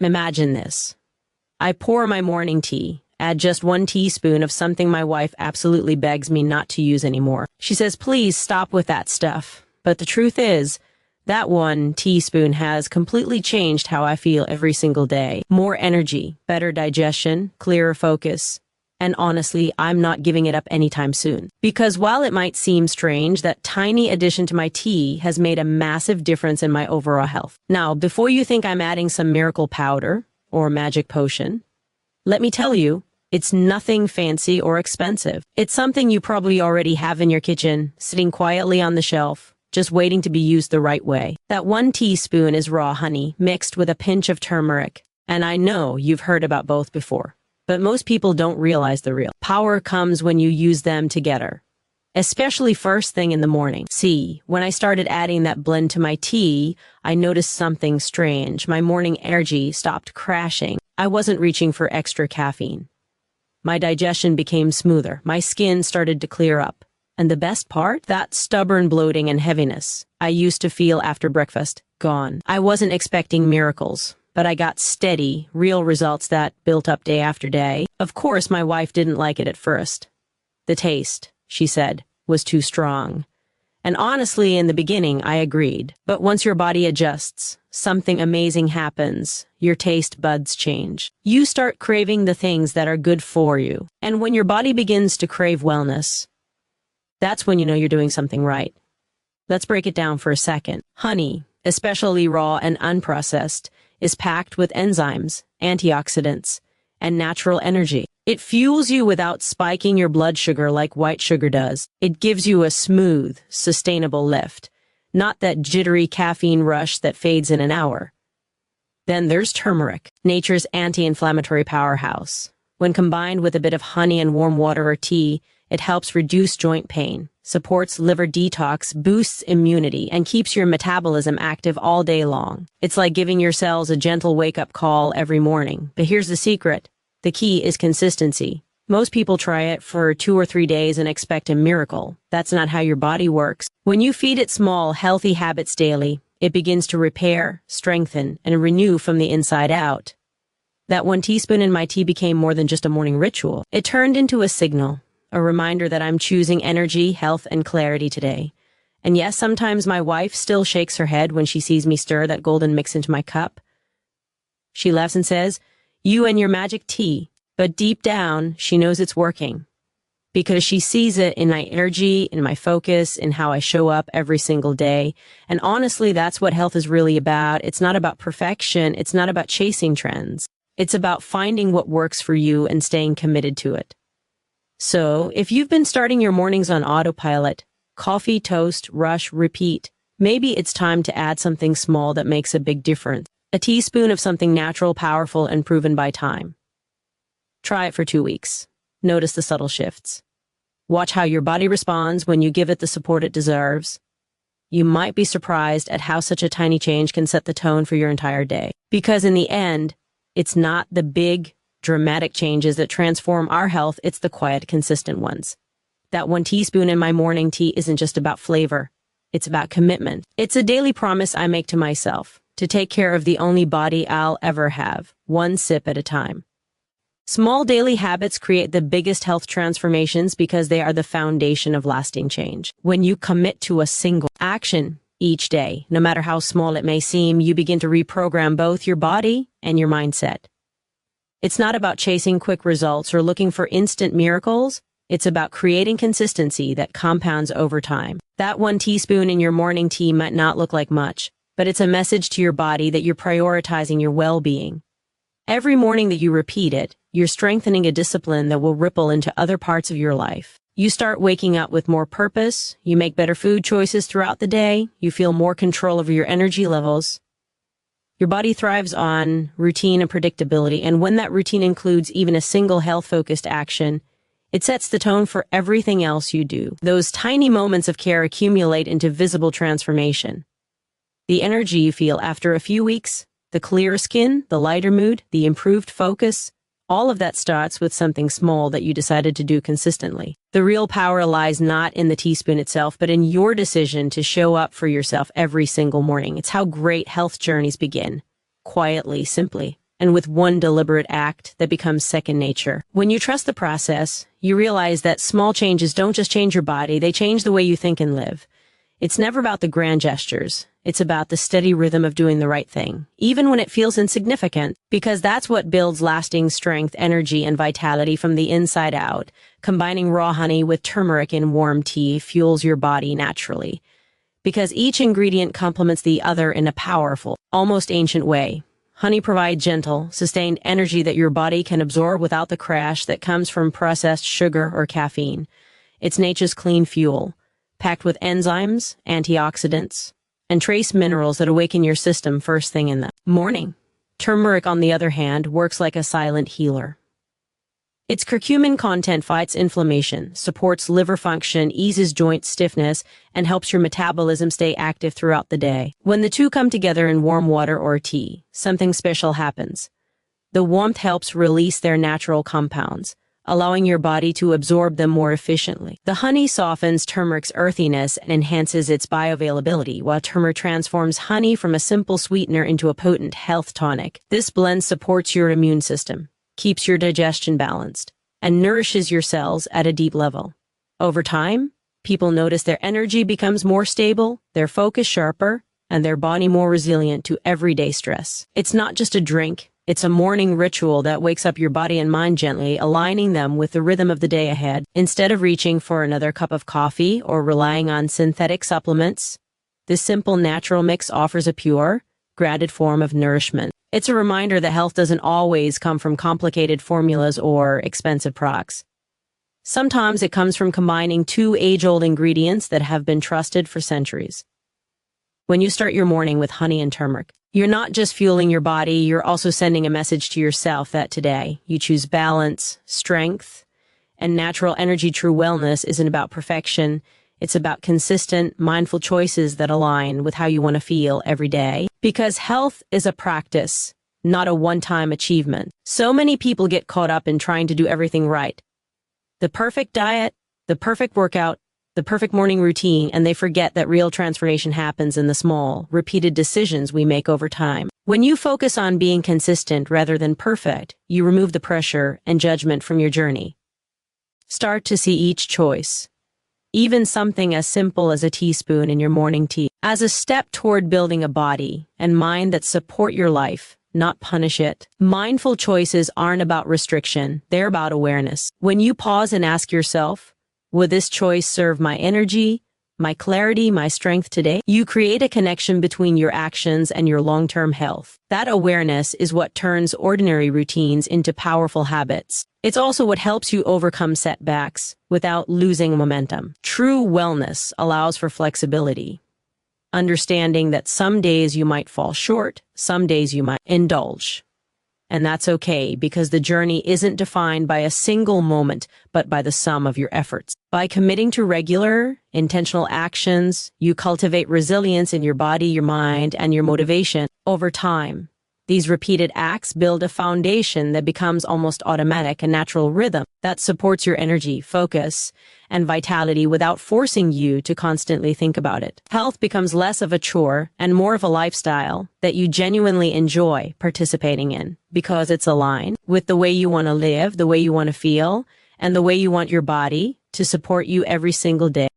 Imagine this. I pour my morning tea, add just 1 teaspoon of something my wife absolutely begs me not to use anymore. She says, please stop with that stuff. But the truth is, that 1 teaspoon has completely changed how I feel every single day. More energy, better digestion, clearer focus. And honestly, I'm not giving it up anytime soon. Because while it might seem strange, that tiny addition to my tea has made a massive difference in my overall health. Now, before you think I'm adding some miracle powder or magic potion, let me tell you, it's nothing fancy or expensive. It's something you probably already have in your kitchen, sitting quietly on the shelf, just waiting to be used the right way. That 1 teaspoon is raw honey mixed with a pinch of turmeric. And I know you've heard about both before, but most people don't realize the real power comes when you use them together, especially first thing in the morning. See, when I started adding that blend to my tea, I noticed something strange. My morning energy stopped crashing. I wasn't reaching for extra caffeine. My digestion became smoother. My skin started to clear up. And the best part? That stubborn bloating and heaviness I used to feel after breakfast, gone. I wasn't expecting miracles, but I got steady, real results that built up day after day. Of course, my wife didn't like it at first. The taste, she said, was too strong. And honestly, in the beginning, I agreed. But once your body adjusts, something amazing happens. Your taste buds change. You start craving the things that are good for you. And when your body begins to crave wellness, that's when you know you're doing something right. Let's break it down for a second. Honey, especially raw and unprocessed, is packed with enzymes, antioxidants, and natural energy. It fuels you without spiking your blood sugar like white sugar does. It gives you a smooth, sustainable lift, not that jittery caffeine rush that fades in an hour. Then there's turmeric, nature's anti-inflammatory powerhouse. When combined with a bit of honey and warm water or tea, it helps reduce joint pain, supports liver detox, boosts immunity, and keeps your metabolism active all day long. It's like giving your cells a gentle wake-up call every morning. But here's the secret. The key is consistency. Most people try it for 2 or 3 days and expect a miracle. That's not how your body works. When you feed it small, healthy habits daily, it begins to repair, strengthen, and renew from the inside out. That 1 teaspoon in my tea became more than just a morning ritual. It turned into a signal, a reminder that I'm choosing energy, health, and clarity today. And yes, sometimes my wife still shakes her head when she sees me stir that golden mix into my cup. She laughs and says, "You and your magic tea." But deep down, she knows it's working. Because she sees it in my energy, in my focus, in how I show up every single day. And honestly, that's what health is really about. It's not about perfection. It's not about chasing trends. It's about finding what works for you and staying committed to it. So, if you've been starting your mornings on autopilot, coffee, toast, rush, repeat, maybe it's time to add something small that makes a big difference. A teaspoon of something natural, powerful, and proven by time. Try it for 2 weeks. Notice the subtle shifts. Watch how your body responds when you give it the support it deserves. You might be surprised at how such a tiny change can set the tone for your entire day. Because in the end, it's not the big, dramatic changes that transform our health, it's the quiet, consistent ones. That 1 teaspoon in my morning tea isn't just about flavor. It's about commitment. It's a daily promise I make to myself to take care of the only body I'll ever have, 1 sip at a time. Small daily habits create the biggest health transformations because they are the foundation of lasting change. When you commit to a single action each day, no matter how small it may seem, you begin to reprogram both your body and your mindset. It's not about chasing quick results or looking for instant miracles. It's about creating consistency that compounds over time. That 1 teaspoon in your morning tea might not look like much, but it's a message to your body that you're prioritizing your well-being. Every morning that you repeat it, you're strengthening a discipline that will ripple into other parts of your life. You start waking up with more purpose, you make better food choices throughout the day, you feel more control over your energy levels. Your body thrives on routine and predictability, and when that routine includes even a single health-focused action, it sets the tone for everything else you do. Those tiny moments of care accumulate into visible transformation. The energy you feel after a few weeks, the clearer skin, the lighter mood, the improved focus, all of that starts with something small that you decided to do consistently. The real power lies not in the teaspoon itself, but in your decision to show up for yourself every single morning. It's how great health journeys begin. Quietly, simply. and with one deliberate act that becomes second nature. When you trust the process, you realize that small changes don't just change your body, they change the way you think and live. It's never about the grand gestures. It's about the steady rhythm of doing the right thing, even when it feels insignificant, because that's what builds lasting strength, energy, and vitality from the inside out. Combining raw honey with turmeric in warm tea fuels your body naturally, because each ingredient complements the other in a powerful, almost ancient way. Honey provides gentle, sustained energy that your body can absorb without the crash that comes from processed sugar or caffeine. It's nature's clean fuel, packed with enzymes, antioxidants, and trace minerals that awaken your system first thing in the morning. Turmeric, on the other hand, works like a silent healer. Its curcumin content fights inflammation, supports liver function, eases joint stiffness, and helps your metabolism stay active throughout the day. When the two come together in warm water or tea, something special happens. The warmth helps release their natural compounds, allowing your body to absorb them more efficiently. The honey softens turmeric's earthiness and enhances its bioavailability, while turmeric transforms honey from a simple sweetener into a potent health tonic. This blend supports your immune system, keeps your digestion balanced, and nourishes your cells at a deep level. Over time, people notice their energy becomes more stable, their focus sharper, and their body more resilient to everyday stress. It's not just a drink, it's a morning ritual that wakes up your body and mind gently, aligning them with the rhythm of the day ahead. Instead of reaching for another cup of coffee or relying on synthetic supplements, this simple natural mix offers a pure, grounded form of nourishment. It's a reminder that health doesn't always come from complicated formulas or expensive products. Sometimes it comes from combining two age-old ingredients that have been trusted for centuries. When you start your morning with honey and turmeric, you're not just fueling your body, you're also sending a message to yourself that today you choose balance, strength, and natural energy. True wellness isn't about perfection. It's about consistent, mindful choices that align with how you want to feel every day. Because health is a practice, not a one-time achievement. So many people get caught up in trying to do everything right. The perfect diet, the perfect workout, the perfect morning routine, and they forget that real transformation happens in the small, repeated decisions we make over time. When you focus on being consistent rather than perfect, you remove the pressure and judgment from your journey. Start to see each choice, even something as simple as a teaspoon in your morning tea, as a step toward building a body and mind that support your life, not punish it. Mindful choices aren't about restriction, they're about awareness. When you pause and ask yourself, would this choice serve my energy, my clarity, my strength today? You create a connection between your actions and your long-term health. That awareness is what turns ordinary routines into powerful habits. It's also what helps you overcome setbacks without losing momentum. True wellness allows for flexibility, understanding that some days you might fall short, some days you might indulge. And that's okay, because the journey isn't defined by a single moment, but by the sum of your efforts. By committing to regular, intentional actions, you cultivate resilience in your body, your mind, and your motivation. Over time, these repeated acts build a foundation that becomes almost automatic, a natural rhythm that supports your energy, focus, and vitality without forcing you to constantly think about it. Health becomes less of a chore and more of a lifestyle that you genuinely enjoy participating in, because it's aligned with the way you want to live, the way you want to feel, and the way you want your body to support you every single day.